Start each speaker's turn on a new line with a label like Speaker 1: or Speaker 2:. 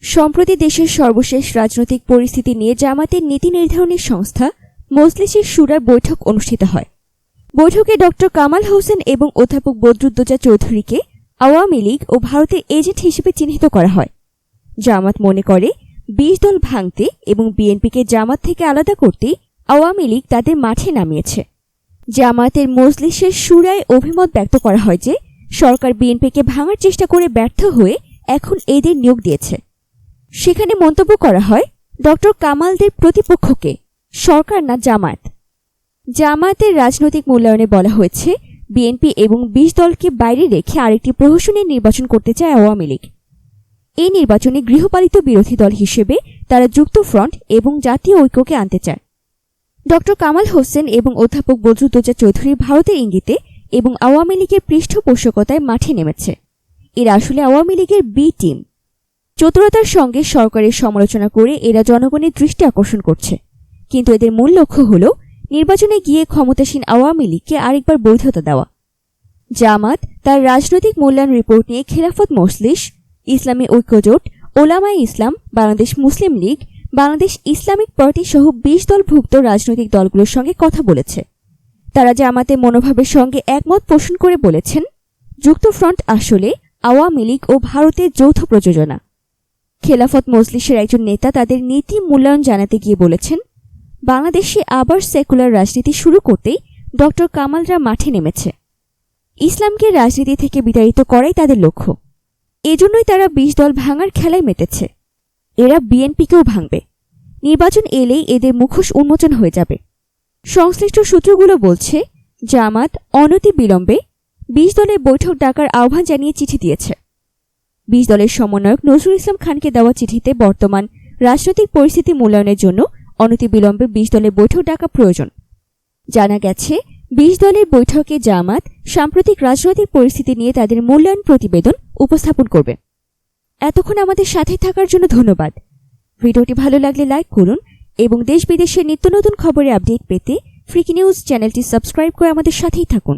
Speaker 1: সম্প্রতি দেশের সর্বশেষ রাজনৈতিক পরিস্থিতি নিয়ে জামাতের নীতি নির্ধারণী সংস্থা মজলিসের শুরার বৈঠক অনুষ্ঠিত হয়। বৈঠকে ডক্টর কামাল হোসেন এবং অধ্যাপক বদরুদ্দোজা চৌধুরীকে আওয়ামী লীগ ও ভারতের এজেন্ট হিসেবে চিহ্নিত করা হয়। জামাত মনে করে ২০ দল ভাঙতে এবং বিএনপিকে জামাত থেকে আলাদা করতে আওয়ামী লীগ তাদের মাঠে নামিয়েছে। জামাতের মজলিসের শুরায় অভিমত ব্যক্ত করা হয় যে সরকার বিএনপিকে ভাঙার চেষ্টা করে ব্যর্থ হয়ে এখন এদের নিয়োগ দিয়েছে। সেখানে মন্তব্য করা হয়, ডক্টর কামালদের প্রতিপক্ষকে সরকার না জামায়াত। জামায়াতের রাজনৈতিক মূল্যায়নে বলা হয়েছে, বিএনপি এবং ২০ দলকে বাইরে রেখে আরেকটি প্রহসনের নির্বাচন করতে চায় আওয়ামী লীগ। এই নির্বাচনে গৃহপালিত বিরোধী দল হিসেবে তারা যুক্তফ্রন্ট এবং জাতীয় ঐক্যকে আনতে চায়। ডক্টর কামাল হোসেন এবং অধ্যাপক বদরুদ্দোজা চৌধুরী ভারতের ইঙ্গিতে এবং আওয়ামী লীগের পৃষ্ঠপোষকতায় মাঠে নেমেছে। এরা আসলে আওয়ামী লীগের বি টিম। চতুরতার সঙ্গে সরকারের সমালোচনা করে এরা জনগণের দৃষ্টি আকর্ষণ করছে, কিন্তু এদের মূল লক্ষ্য হল নির্বাচনে গিয়ে ক্ষমতাসীন আওয়ামী লীগকে আরেকবার বৈধতা দেওয়া। জামাত তার রাজনৈতিক মূল্যায়ন রিপোর্ট নিয়ে খেলাফত মজলিস, ইসলামী ঐক্যজোট, ওলামায়ে ইসলাম, বাংলাদেশ মুসলিম লীগ, বাংলাদেশ ইসলামিক পার্টি সহ ২০ দলভুক্ত রাজনৈতিক দলগুলোর সঙ্গে কথা বলেছে। তারা জামাতের মনোভাবের সঙ্গে একমত পোষণ করে বলেছেন, যুক্তফ্রন্ট আসলে আওয়ামী লীগ ও ভারতের যৌথ প্রযোজনা। খেলাফত মজলিসের একজন নেতা তাদের নীতি মূল্যায়ন জানাতে গিয়ে বলেছেন, বাংলাদেশে আবার সেকুলার রাজনীতি শুরু করতেই ডক্টর কামালরা মাঠে নেমেছে। ইসলামকে রাজনীতি থেকে বিতাড়িত করাই তাদের লক্ষ্য। এজন্যই তারা ২০ দল ভাঙার খেলায় মেতেছে। এরা বিএনপিকেও ভাঙবে। নির্বাচন এলেই এদের মুখোশ উন্মোচন হয়ে যাবে। সংশ্লিষ্ট সূত্রগুলো বলছে, জামাত অনতি বিলম্বে ২০ দলের বৈঠক ডাকার আহ্বান জানিয়ে চিঠি দিয়েছে। ২০ দলের সমন্বয়ক নজরুল ইসলাম খানকে দেওয়া চিঠিতে বর্তমান রাজনৈতিক পরিস্থিতি মূল্যায়নের জন্য অনতিবিলম্বে ২০ দলের বৈঠক ডাকা প্রয়োজন। জানা গেছে, ২০ দলের বৈঠকে জামাত সাম্প্রতিক রাজনৈতিক পরিস্থিতি নিয়ে তাদের মূল্যায়ন প্রতিবেদন উপস্থাপন করবে। এতক্ষণ আমাদের সাথে থাকার জন্য ধন্যবাদ। ভিডিওটি ভালো লাগলে লাইক করুন এবং দেশ বিদেশের নিত্য নতুন খবরের আপডেট পেতে ফ্রিকি নিউজ চ্যানেলটি সাবস্ক্রাইব করে আমাদের সাথেই থাকুন।